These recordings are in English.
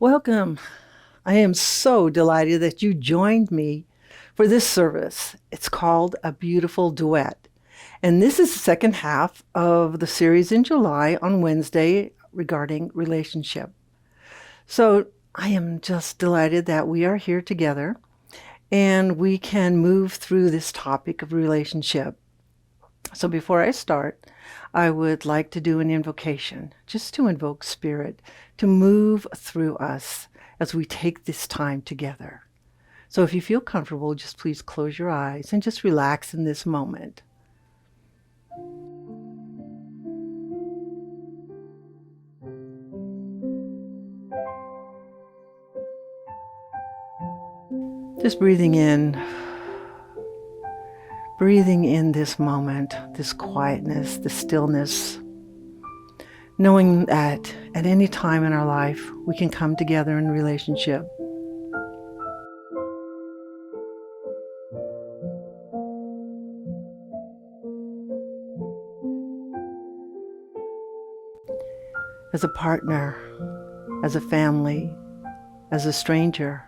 Welcome. I am so delighted that you joined me for this service. It's called A Beautiful Duet. And this is the second half of the series in July on Wednesday regarding relationship. So I am just delighted that we are here together and we can move through this topic of relationship. So before I start, I would like to do an invocation, just to invoke Spirit, to move through us as we take this time together. So if you feel comfortable, just please close your eyes and just relax in this moment. Just breathing in this moment, this quietness, this stillness, knowing that at any time in our life we can come together in relationship. As a partner, as a family, as a stranger,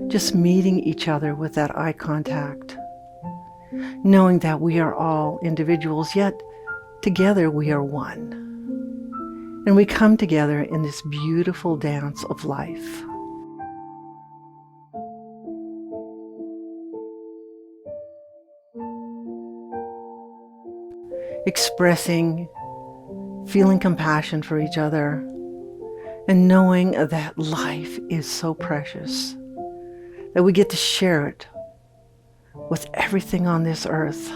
just meeting each other with that eye contact, knowing that we are all individuals, yet together we are one. And we come together in this beautiful dance of life. Expressing, feeling compassion for each other, and knowing that life is so precious, that we get to share it with everything on this earth.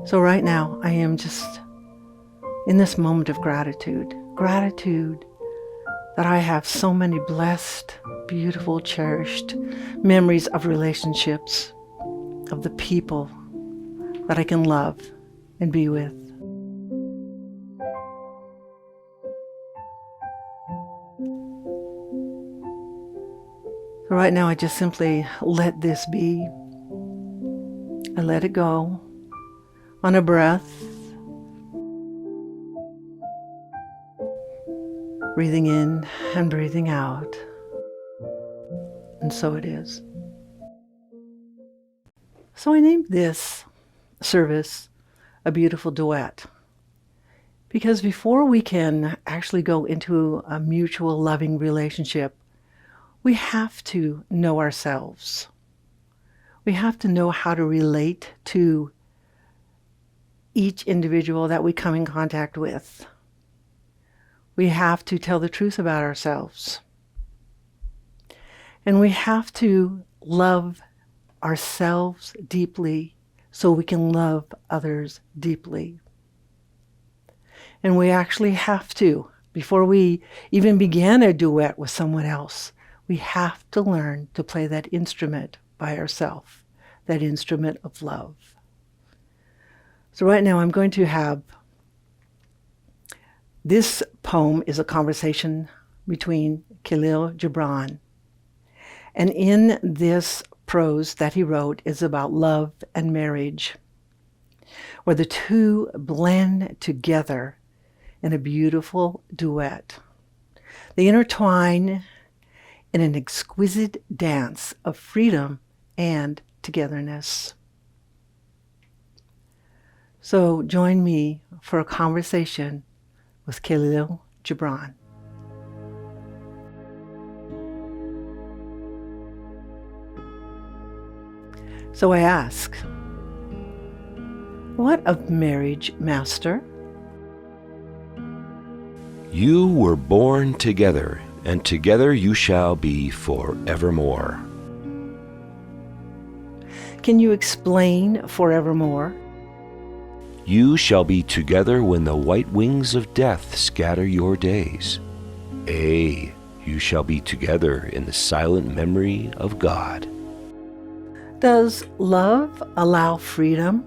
So right now, I am just in this moment of gratitude that I have so many blessed, beautiful, cherished memories of relationships, of the people that I can love and be with. So right now, I just simply let this be. I let it go on a breath, breathing in and breathing out. And so it is. So I named this service A Beautiful Duet, because before we can actually go into a mutual loving relationship, we have to know ourselves. We have to know how to relate to each individual that we come in contact with. We have to tell the truth about ourselves. And we have to love ourselves deeply so we can love others deeply. And we actually have to, before we even begin a duet with someone else, we have to learn to play that instrument by ourselves, that instrument of love. So right now I'm going to have, this poem is a conversation between Khalil Gibran. And in this prose that he wrote is about love and marriage, where the two blend together in a beautiful duet. They intertwine in an exquisite dance of freedom and togetherness. So join me for a conversation with Khalil Gibran. So I ask, what of marriage, Master? You were born together, and together you shall be forevermore. Can you explain forevermore? You shall be together when the white wings of death scatter your days. Ay, you shall be together in the silent memory of God. Does love allow freedom?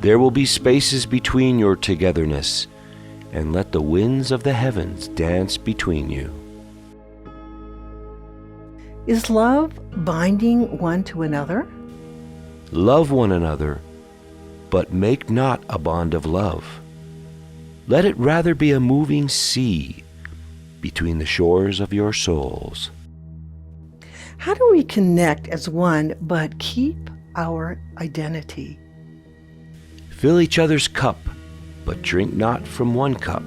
There will be spaces between your togetherness, and let the winds of the heavens dance between you. Is love binding one to another? Love one another, but make not a bond of love. Let it rather be a moving sea between the shores of your souls. How do we connect as one but keep our identity? Fill each other's cup, but drink not from one cup.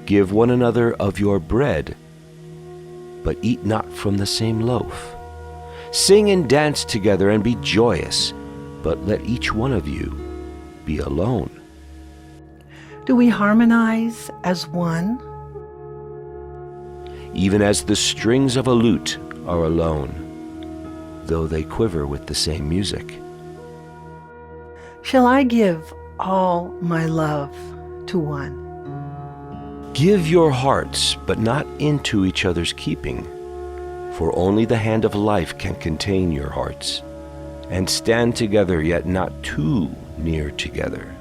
Give one another of your bread, but eat not from the same loaf. Sing and dance together and be joyous, but let each one of you be alone. Do we harmonize as one? Even as the strings of a lute are alone, though they quiver with the same music. Shall I give all my love to one? Give your hearts, but not into each other's keeping, for only the hand of life can contain your hearts, and stand together, yet not too near together.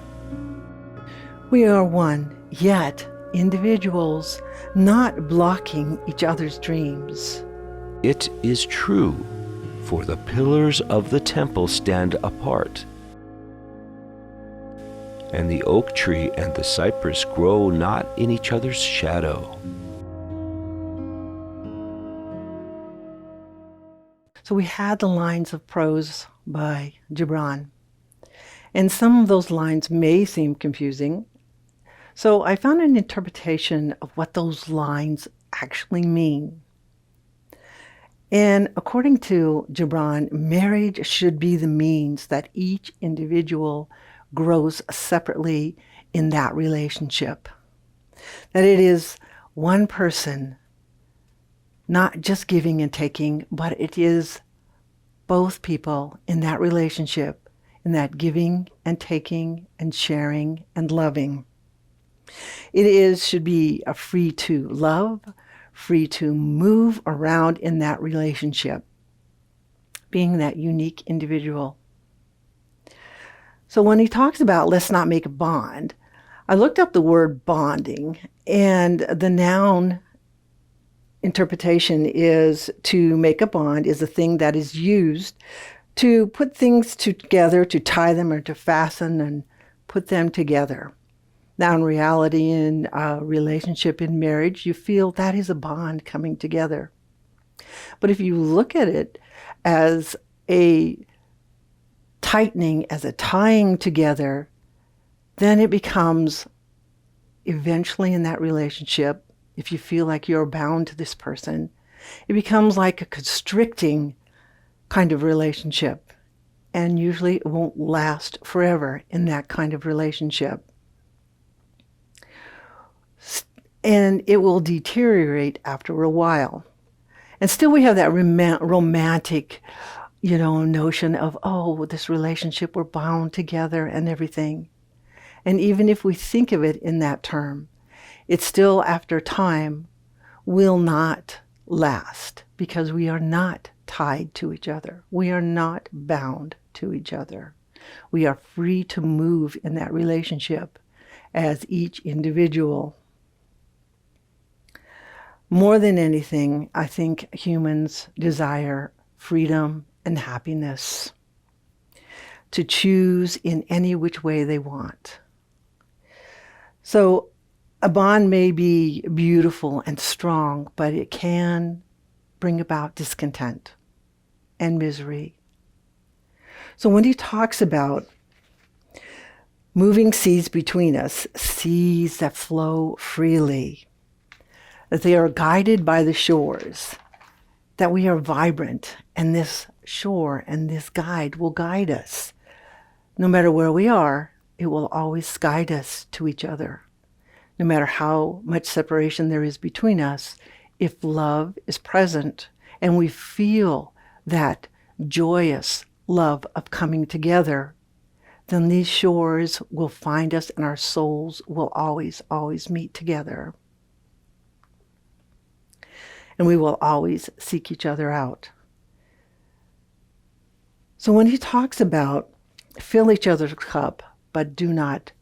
We are one, yet individuals, not blocking each other's dreams. It is true, for the pillars of the temple stand apart, and the oak tree and the cypress grow not in each other's shadow. So we had the lines of prose by Gibran, and some of those lines may seem confusing. So I found an interpretation of what those lines actually mean. And according to Gibran, marriage should be the means that each individual grows separately in that relationship. That it is one person, not just giving and taking, but it is both people in that relationship, in that giving and taking and sharing and loving. Should be a free to love, free to move around in that relationship, being that unique individual. So when he talks about let's not make a bond, I looked up the word bonding, and the noun interpretation is to make a bond is a thing that is used to put things together, to tie them or to fasten and put them together. Now, in reality, in a relationship, in marriage, you feel that is a bond coming together. But if you look at it as a tightening, as a tying together, then it becomes eventually in that relationship, if you feel like you're bound to this person, it becomes like a constricting kind of relationship. And usually it won't last forever in that kind of relationship. And it will deteriorate after a while. And still we have that romantic, notion of, oh, this relationship, we're bound together and everything. And even if we think of it in that term, it still, after time, will not last because we are not tied to each other. We are not bound to each other. We are free to move in that relationship as each individual. More than anything, I think humans desire freedom and happiness to choose in any which way they want. So a bond may be beautiful and strong, but it can bring about discontent and misery. So when he talks about moving seas between us, seas that flow freely, that they are guided by the shores, that we are vibrant, and this shore and this guide will guide us. No matter where we are, it will always guide us to each other. No matter how much separation there is between us, if love is present and we feel that joyous love of coming together, then these shores will find us and our souls will always, always meet together. And we will always seek each other out. So when he talks about fill each other's cup, but do not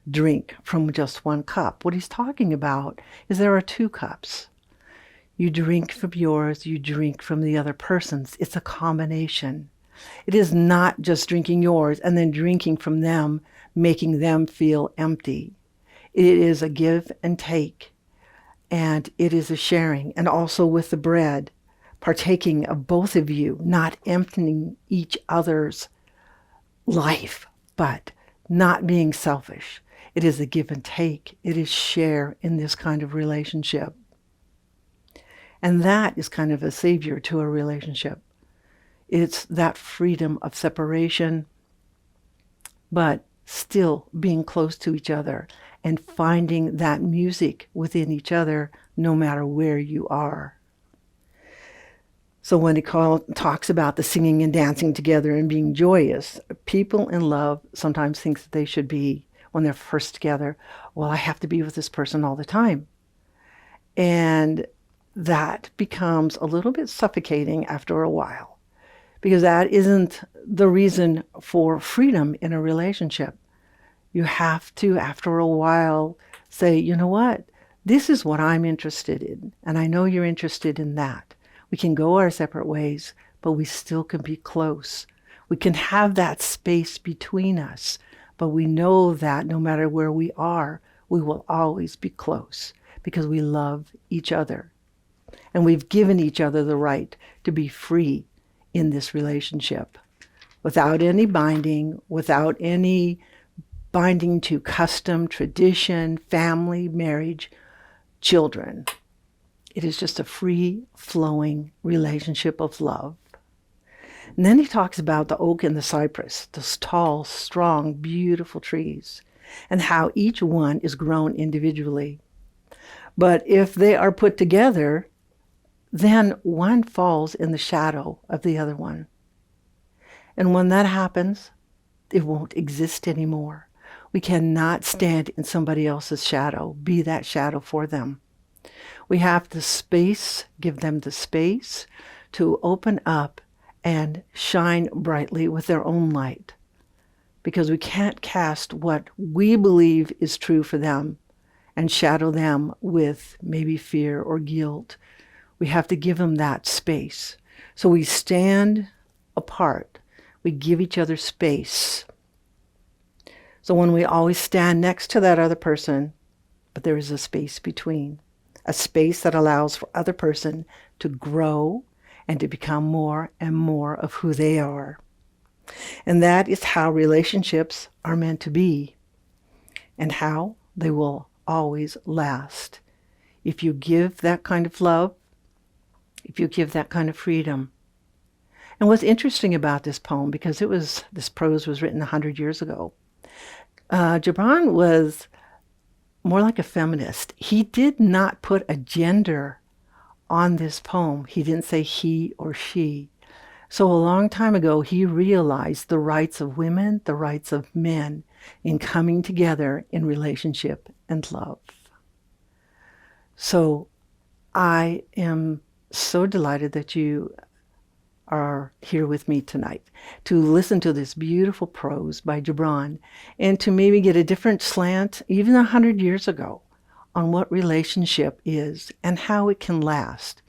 drink from just one cup, what he's talking about is there are two cups. You drink from yours, you drink from the other person's. It's a combination. It is not just drinking yours and then drinking from them, making them feel empty. It is a give and take, and it is a sharing, and also with the bread, partaking of both of you, not emptying each other's life, but not being selfish. It is a give and take. It is share in this kind of relationship. And that is kind of a savior to a relationship. It's that freedom of separation, but still being close to each other and finding that music within each other no matter where you are. So when he talks about the singing and dancing together and being joyous, people in love sometimes think that they should be, when they're first together, well, I have to be with this person all the time. And that becomes a little bit suffocating after a while, because that isn't the reason for freedom in a relationship. You have to, after a while, say, you know what? This is what I'm interested in, and I know you're interested in that. We can go our separate ways, but we still can be close. We can have that space between us, but we know that no matter where we are, we will always be close because we love each other. And we've given each other the right to be free in this relationship without any binding, without any binding to custom, tradition, family, marriage, children. It is just a free-flowing relationship of love. And then he talks about the oak and the cypress, those tall, strong, beautiful trees, and how each one is grown individually. But if they are put together, then one falls in the shadow of the other one. And when that happens, it won't exist anymore. We cannot stand in somebody else's shadow, be that shadow for them. We have the space, give them the space to open up and shine brightly with their own light. Because we can't cast what we believe is true for them and shadow them with maybe fear or guilt. We have to give them that space. So we stand apart. We give each other space. So when we always stand next to that other person, but there is a space between. A space that allows for other person to grow and to become more and more of who they are. And that is how relationships are meant to be, and how they will always last. If you give that kind of love, if you give that kind of freedom. And what's interesting about this poem, because this prose was written 100 years ago, Gibran was more like a feminist. He did not put a gender on this poem. He didn't say he or she. So a long time ago, he realized the rights of women, the rights of men in coming together in relationship and love. So I am so delighted that you are here with me tonight to listen to this beautiful prose by Gibran and to maybe get a different slant, even 100 years ago, on what relationship is and how it can last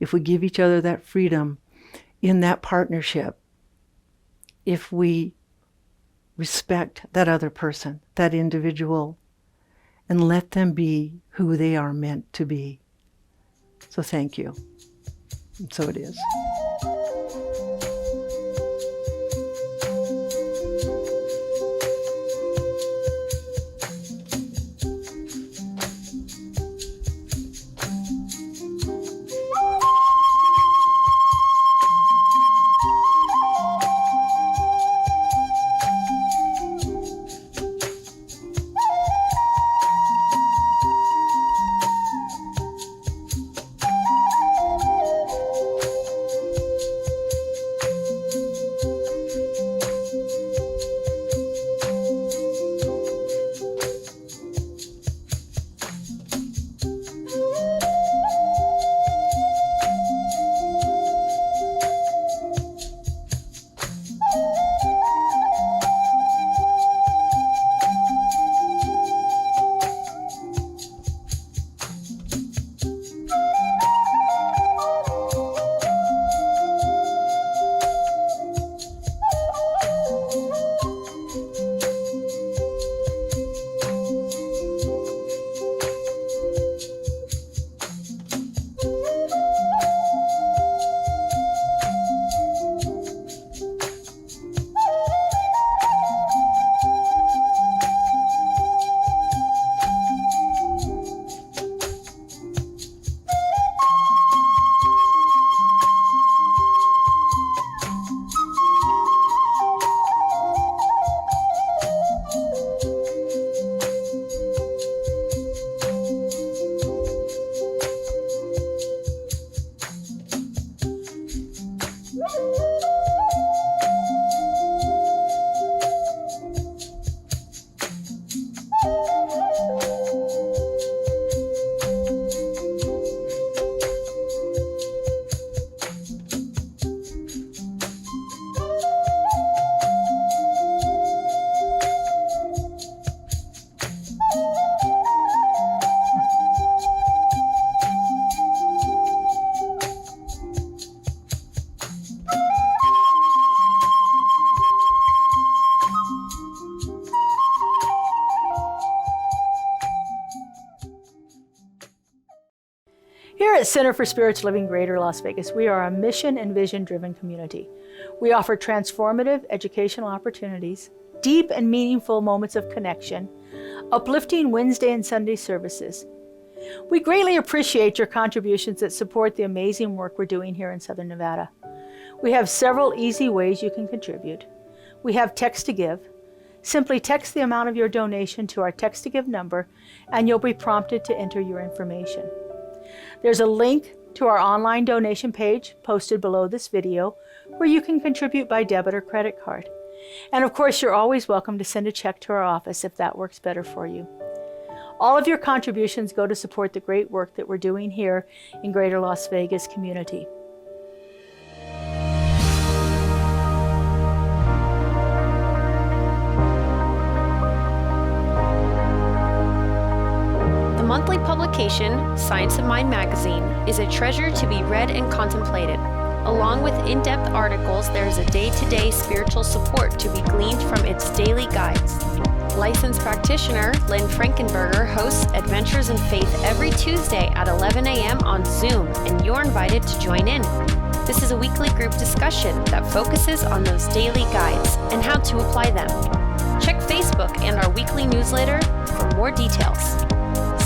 if we give each other that freedom in that partnership, if we respect that other person, that individual, and let them be who they are meant to be. So thank you. And so it is. at Center for Spiritual Living Greater Las Vegas, we are a mission and vision-driven community. We offer transformative educational opportunities, deep and meaningful moments of connection, uplifting Wednesday and Sunday services. We greatly appreciate your contributions that support the amazing work we're doing here in Southern Nevada. We have several easy ways you can contribute. We have text to give. Simply text the amount of your donation to our text to give number and you'll be prompted to enter your information. There's a link to our online donation page posted below this video where you can contribute by debit or credit card. And of course, you're always welcome to send a check to our office if that works better for you. All of your contributions go to support the great work that we're doing here in Greater Las Vegas community. The monthly publication, Science of Mind magazine, is a treasure to be read and contemplated. Along with in-depth articles, there is a day-to-day spiritual support to be gleaned from its daily guides. Licensed practitioner Lynn Frankenberger hosts Adventures in Faith every Tuesday at 11 a.m. on Zoom, and you're invited to join in. This is a weekly group discussion that focuses on those daily guides and how to apply them. Check Facebook and our weekly newsletter for more details.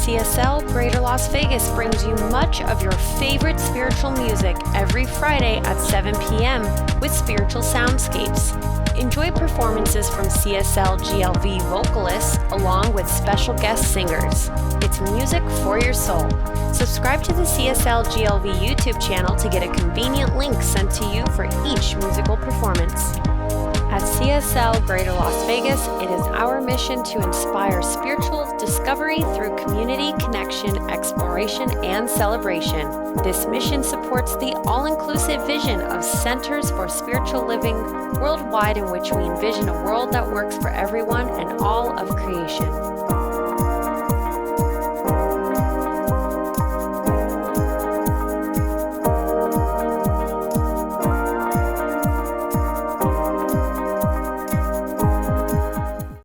CSL Greater Las Vegas brings you much of your favorite spiritual music every Friday at 7 p.m. with spiritual soundscapes. Enjoy performances from CSLGLV vocalists along with special guest singers. It's music for your soul. Subscribe to the CSLGLV YouTube channel to get a convenient link sent to you for each musical performance. At CSL Greater Las Vegas, it is our mission to inspire spiritual discovery through community connection, exploration, and celebration. This mission supports the all-inclusive vision of Centers for Spiritual Living worldwide, in which we envision a world that works for everyone and all of creation.